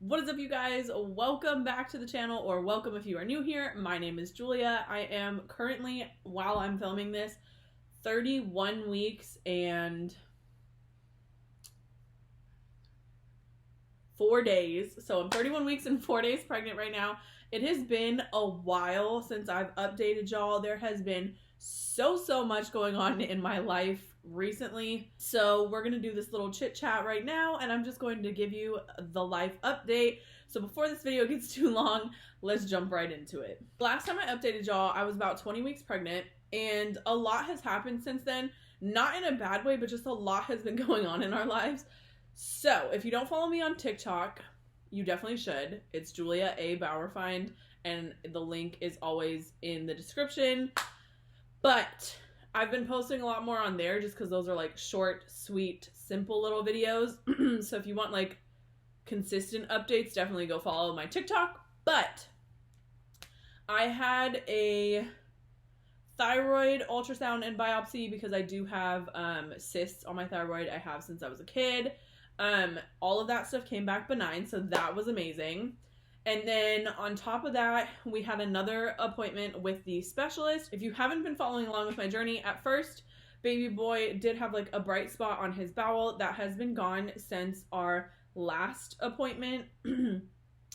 What is up, you guys? Welcome back to the channel, or welcome if you are new here. My name is Julia. I am currently, while I'm filming this, 31 weeks and 4 days. So I'm 31 weeks and 4 days pregnant right now. It has been a while since I've updated y'all. There has been so much going on in my life recently. So we're going to do this little chit chat right now, and I'm just going to give you the life update. So before this video gets too long, let's jump right into it. Last time I updated y'all, I was about 20 weeks pregnant, and a lot has happened since then. Not in a bad way, but just a lot has been going on in our lives. So if you don't follow me on TikTok, you definitely should. It's Julia A. Bauerfeind, and the link is always in the description. But I've been posting a lot more on there just because those are like short, sweet, simple little videos. So if you want like consistent updates, definitely go follow my TikTok. But I had a thyroid ultrasound and biopsy because I do have cysts on my thyroid. I have since I was a kid. All of that stuff came back benign, so that was amazing. And then on top of that, we had another appointment with the specialist. If you haven't been following along with my journey, at first, baby boy did have like a bright spot on his bowel that has been gone since our last appointment. And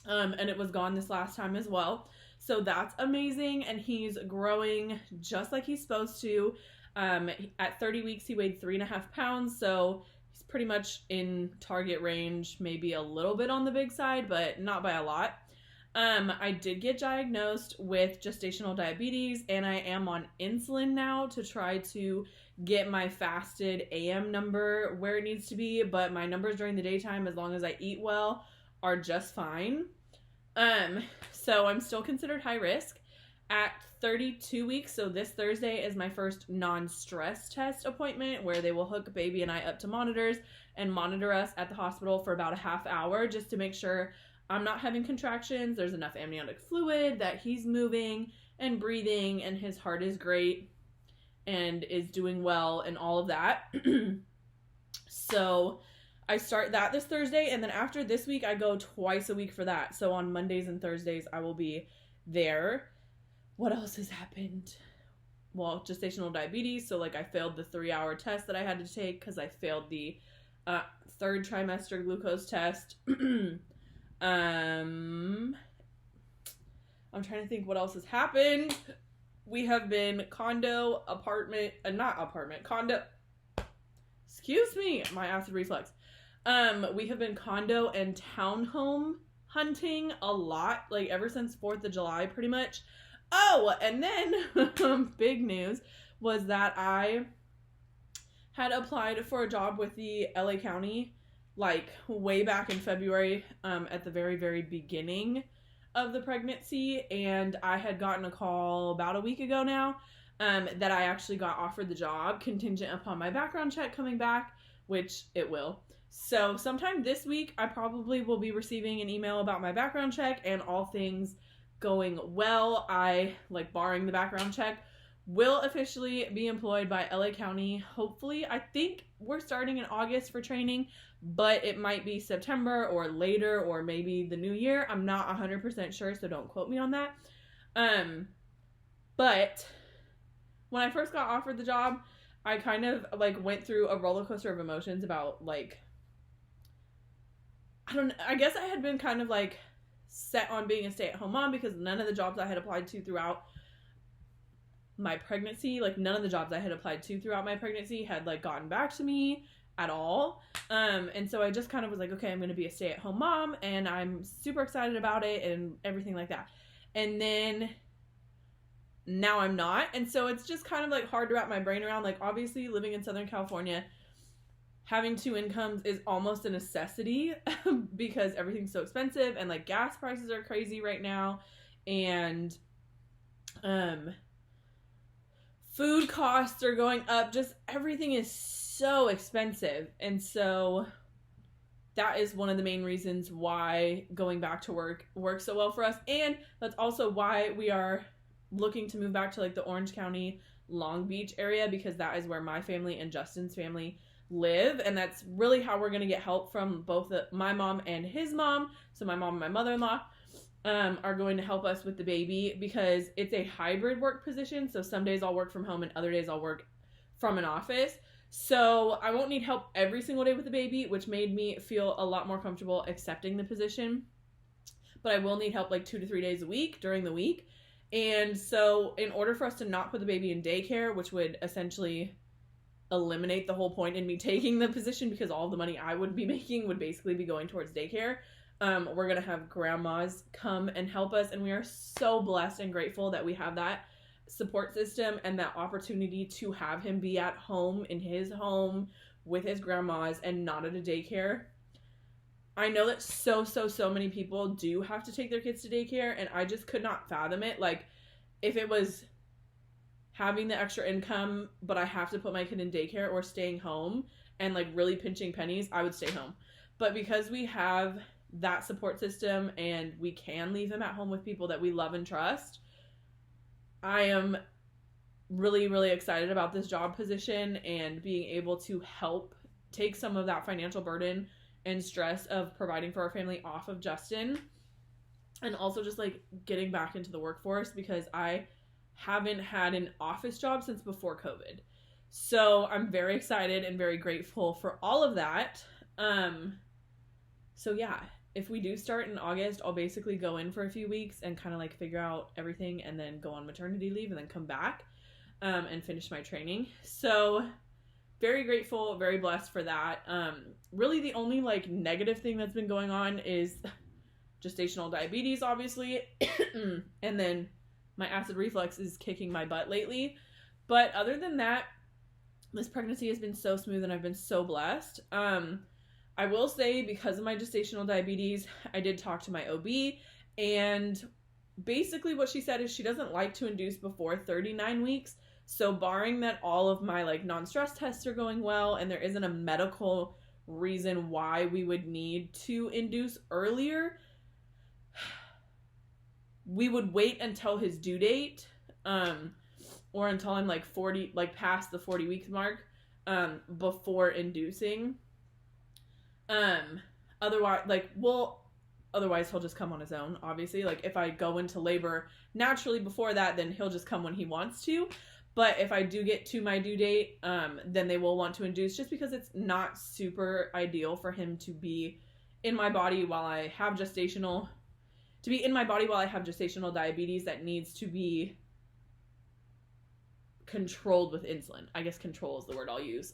it was gone this last time as well. So that's amazing. And he's growing just like he's supposed to. At 30 weeks, he weighed 3.5 pounds. So he's pretty much in target range, maybe a little bit on the big side, but not by a lot. I did get diagnosed with gestational diabetes, and I am on insulin now to try to get my fasted AM number where it needs to be, but my numbers during the daytime, as long as I eat well, are just fine. So I'm still considered high risk. At 32 weeks, so this Thursday is my first non-stress test appointment where they will hook baby and I up to monitors and monitor us at the hospital for about a half hour just to make sure I'm not having contractions, there's enough amniotic fluid, that he's moving and breathing, and his heart is great and is doing well and all of that. So I start that this Thursday, and then after this week I go twice a week for that. So on Mondays and Thursdays I will be there. What else has happened? Well, gestational diabetes. So, like, I failed the 3-hour test that I had to take because I failed the third trimester glucose test. I'm trying to think what else has happened. We have been condo. Excuse me, my acid reflux. We have been condo and townhome hunting a lot, like, ever since 4th of July, pretty much. Oh, and then big news was that I had applied for a job with the LA County like way back in February, at the very beginning of the pregnancy, and I had gotten a call about a week ago now that I actually got offered the job contingent upon my background check coming back, which it will. So sometime this week I probably will be receiving an email about my background check, and all things going well, I, like, barring the background check, will officially be employed by LA County. Hopefully, I think we're starting in August for training, but it might be September or later, or maybe the new year. I'm not 100% sure, so don't quote me on that. But when I first got offered the job, I kind of like went through a roller coaster of emotions about, like, I guess I had been kind of like set on being a stay-at-home mom because none of the jobs I had applied to throughout my pregnancy, had like gotten back to me at all. And so I just kind of was like, okay, I'm going to be a stay-at-home mom, and I'm super excited about it and everything like that. And then now I'm not. And so it's just kind of like hard to wrap my brain around. Like, obviously living in Southern California, having 2 incomes is almost a necessity because everything's so expensive, and like gas prices are crazy right now, and food costs are going up. Just everything is so expensive. And so that is one of the main reasons why going back to work works so well for us. And that's also why we are looking to move back to like the Orange County, Long Beach area, because that is where my family and Justin's family live. And that's really how we're going to get help from both my mom and his mom. So my mom and my mother-in-law are going to help us with the baby, because it's a hybrid work position. So some days I'll work from home and other days I'll work from an office. So I won't need help every single day with the baby, which made me feel a lot more comfortable accepting the position. But I will need help like 2 to 3 days a week during the week. And so in order for us to not put the baby in daycare, which would essentially eliminate the whole point in me taking the position, because all the money I would be making would basically be going towards daycare, we're going to have grandmas come and help us. And we are so blessed and grateful that we have that support system and that opportunity to have him be at home in his home with his grandmas and not at a daycare. I know that so many people do have to take their kids to daycare, and I just could not fathom it. Like, if it was having the extra income, but I have to put my kid in daycare or staying home and like really pinching pennies, I would stay home. But because we have that support system and we can leave him at home with people that we love and trust, I am really excited about this job position and being able to help take some of that financial burden and stress of providing for our family off of Justin, and also just like getting back into the workforce, because I haven't had an office job since before COVID. So I'm very excited and very grateful for all of that. So yeah, if we do start in August, I'll basically go in for a few weeks and kind of like figure out everything and then go on maternity leave and then come back and finish my training. So very grateful, very blessed for that. Really the only like negative thing that's been going on is gestational diabetes, obviously. And then my acid reflux is kicking my butt lately. But other than that, this pregnancy has been so smooth and I've been so blessed. I will say, because of my gestational diabetes, I did talk to my OB, and basically what she said is she doesn't like to induce before 39 weeks. So barring that all of my like non-stress tests are going well and there isn't a medical reason why we would need to induce earlier, we would wait until his due date, or until I'm like 40, like past the 40 weeks mark, before inducing. Otherwise he'll just come on his own, obviously. Like, if I go into labor naturally before that, then he'll just come when he wants to. But if I do get to my due date, then they will want to induce, just because it's not super ideal for him to be in my body while I have gestational diabetes that needs to be controlled with insulin. I guess control is the word I'll use.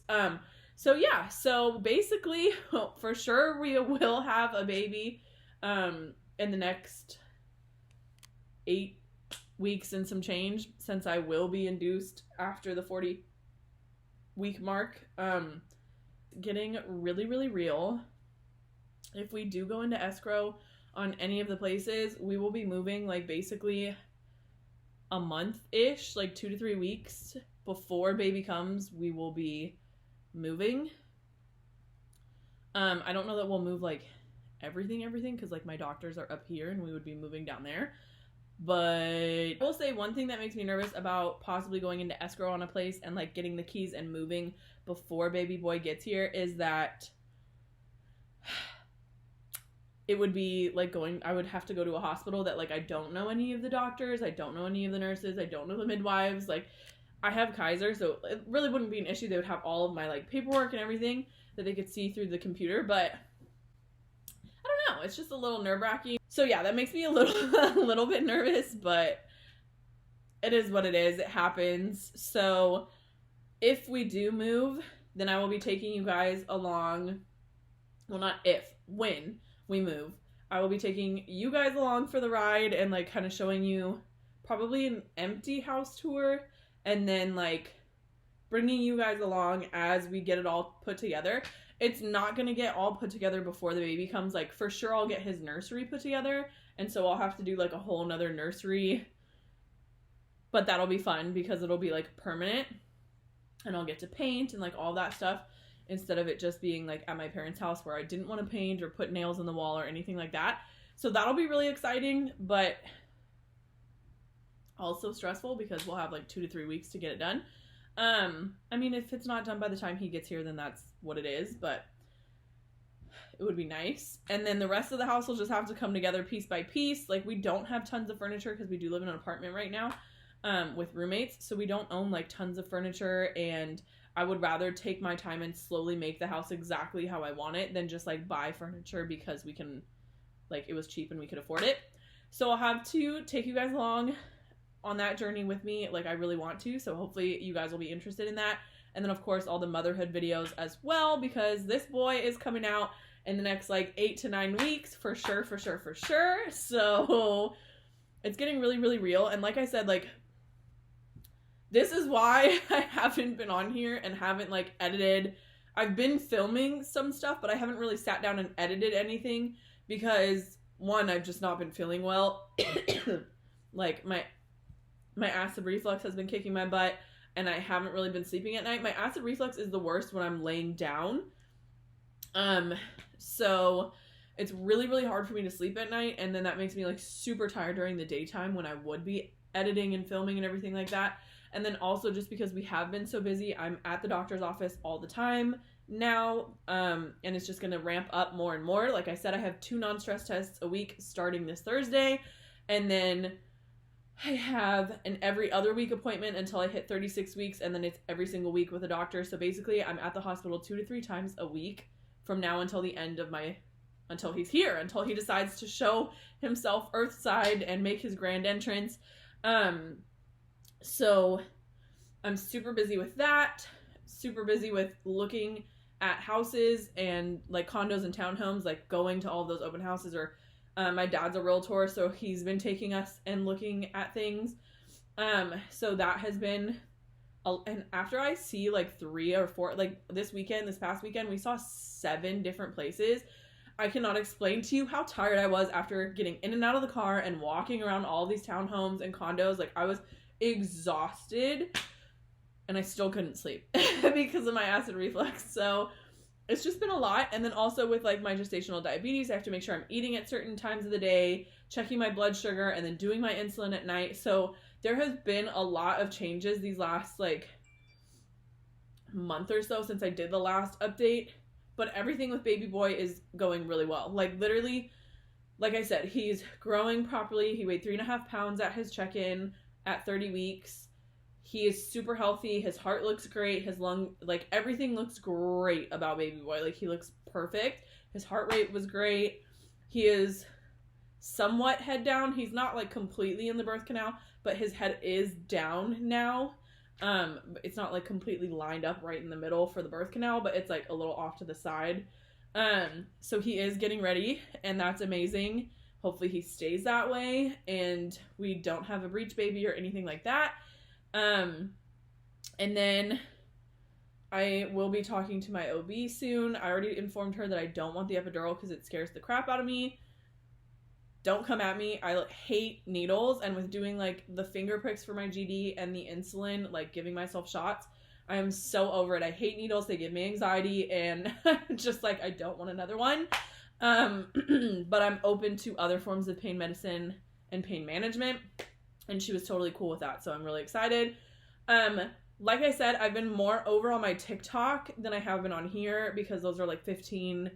So yeah, so basically, for sure we will have a baby in the next 8 weeks and some change, since I will be induced after the 40-week mark. Getting really real. If we do go into escrow on any of the places, we will be moving like basically a month-ish, like 2 to 3 weeks before baby comes, we will be moving. I don't know that we'll move like everything, because like my doctors are up here and we would be moving down there. But I will say one thing that makes me nervous about possibly going into escrow on a place and like getting the keys and moving before baby boy gets here is that it would be like I would have to go to a hospital that like I don't know any of the doctors, I don't know any of the nurses, I don't know the midwives. Like, I have Kaiser, so it really wouldn't be an issue. They would have all of my like paperwork and everything that they could see through the computer, but I don't know, it's just a little nerve-wracking. So yeah, that makes me a little bit nervous, but it is what it is. It happens. So if we do move, then I will be taking you guys along. Well, not if, when we move. I will be taking you guys along for the ride and like kind of showing you probably an empty house tour, and then like bringing you guys along as we get it all put together. It's not going to get all put together before the baby comes. Like, for sure I'll get his nursery put together, and so I'll have to do like a whole nother nursery, but that'll be fun because it'll be like permanent and I'll get to paint and like all that stuff, instead of it just being like at my parents' house where I didn't want to paint or put nails in the wall or anything like that. So that'll be really exciting, but also stressful because we'll have like 2 to 3 weeks to get it done. I mean, if it's not done by the time he gets here, then that's what it is, but it would be nice. And then the rest of the house will just have to come together piece by piece. Like, we don't have tons of furniture because we do live in an apartment right now, with roommates, so we don't own like tons of furniture, and I would rather take my time and slowly make the house exactly how I want it than just like buy furniture because we can, like, it was cheap and we could afford it. So I'll have to take you guys along on that journey with me. Like, I really want to, so hopefully you guys will be interested in that. And then of course all the motherhood videos as well, because this boy is coming out in the next like 8 to 9 weeks for sure. So it's getting really, really real. And like I said, like, this is why I haven't been on here and haven't like edited. I've been filming some stuff, but I haven't really sat down and edited anything because, one, I've just not been feeling well. Like, my acid reflux has been kicking my butt, and I haven't really been sleeping at night. My acid reflux is the worst when I'm laying down. So it's really, really hard for me to sleep at night, and then that makes me like super tired during the daytime when I would be editing and filming and everything like that. And then also just because we have been so busy, I'm at the doctor's office all the time now, and it's just going to ramp up more and more. Like I said, I have 2 non-stress tests a week starting this Thursday, and then I have an every other week appointment until I hit 36 weeks, and then it's every single week with a doctor. So basically, I'm at the hospital 2 to 3 times a week from now until the end of until he's here, until he decides to show himself earthside and make his grand entrance. So I'm super busy with that, super busy with looking at houses and like condos and townhomes, like going to all of those open houses, or my dad's a realtor, so he's been taking us and looking at things. So that has been, and after I see like 3 or 4, like this past weekend, we saw 7 different places. I cannot explain to you how tired I was after getting in and out of the car and walking around all these townhomes and condos. Like, I was exhausted, and I still couldn't sleep because of my acid reflux. So it's just been a lot. And then also with like my gestational diabetes, I have to make sure I'm eating at certain times of the day, checking my blood sugar, and then doing my insulin at night. So there has been a lot of changes these last like month or so since I did the last update, but everything with baby boy is going really well. Like, literally, like I said, he's growing properly. He weighed 3.5 pounds at his check-in at 30 weeks. He is super healthy. His heart looks great. His lung, like, everything looks great about baby boy. Like, he looks perfect. His heart rate was great. He is somewhat head down. He's not like completely in the birth canal, but his head is down now. It's not like completely lined up right in the middle for the birth canal, but it's like a little off to the side. So he is getting ready, and that's amazing. Hopefully he stays that way and we don't have a breech baby or anything like that. And then I will be talking to my OB soon. I already informed her that I don't want the epidural because it scares the crap out of me. Don't come at me. I hate needles, and with doing like the finger pricks for my GD and the insulin, like giving myself shots, I am so over it. I hate needles. They give me anxiety, and just like, I don't want another one. But I'm open to other forms of pain medicine and pain management, and she was totally cool with that, so I'm really excited. Like I said, I've been more over on my TikTok than I have been on here because those are like 15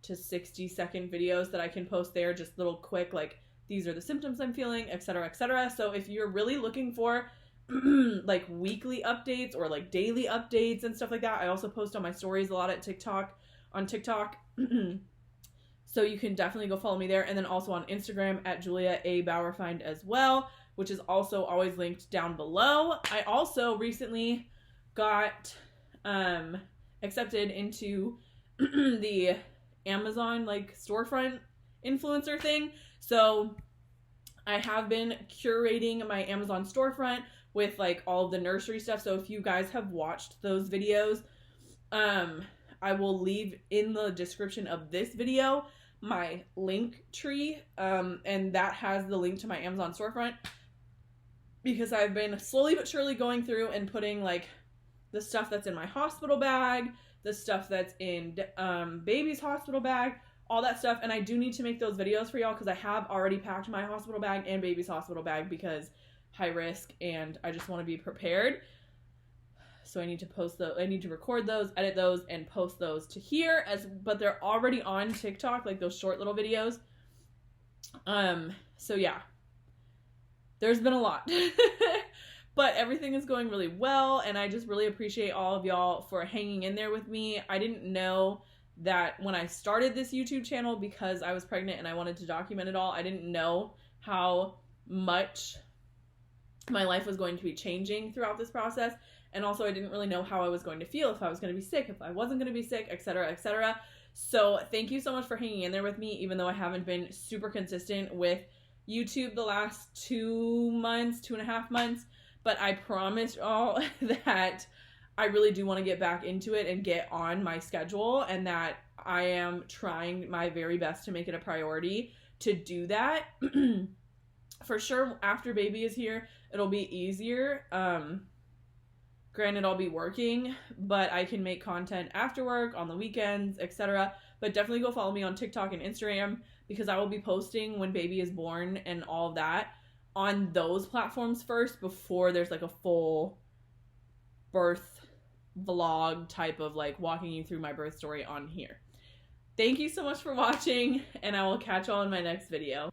to 60-second videos that I can post there, just little quick, like, these are the symptoms I'm feeling, etc., etc. So if you're really looking for like weekly updates or like daily updates and stuff like that, I also post on my stories a lot on TikTok. So you can definitely go follow me there, and then also on Instagram at Julia A. Bauerfeind as well, which is also always linked down below. I also recently got accepted into the Amazon like storefront influencer thing. So I have been curating my Amazon storefront with like all of the nursery stuff. So if you guys have watched those videos, I will leave in the description of this video my link tree, and that has the link to my Amazon storefront, because I've been slowly but surely going through and putting like the stuff that's in my hospital bag, the stuff that's in baby's hospital bag, all that stuff. And I do need to make those videos for y'all because I have already packed my hospital bag and baby's hospital bag because high risk, and I just want to be prepared. So I need to post those, I need to record those, edit those, and post those to here, but they're already on TikTok, like those short little videos. So yeah, there's been a lot. But everything is going really well, and I just really appreciate all of y'all for hanging in there with me. I didn't know that when I started this YouTube channel, because I was pregnant and I wanted to document it all, I didn't know how much my life was going to be changing throughout this process. And also I didn't really know how I was going to feel, if I was going to be sick, if I wasn't going to be sick, etc., etc. So thank you so much for hanging in there with me, even though I haven't been super consistent with YouTube the last 2.5 months. But I promise y'all that I really do want to get back into it and get on my schedule, and that I am trying my very best to make it a priority to do that. For sure, after baby is here, it'll be easier. Granted, I'll be working, but I can make content after work, on the weekends, etc. But definitely go follow me on TikTok and Instagram, because I will be posting when baby is born and all of that on those platforms first, before there's like a full birth vlog type of like walking you through my birth story on here. Thank you so much for watching, and I will catch y'all in my next video.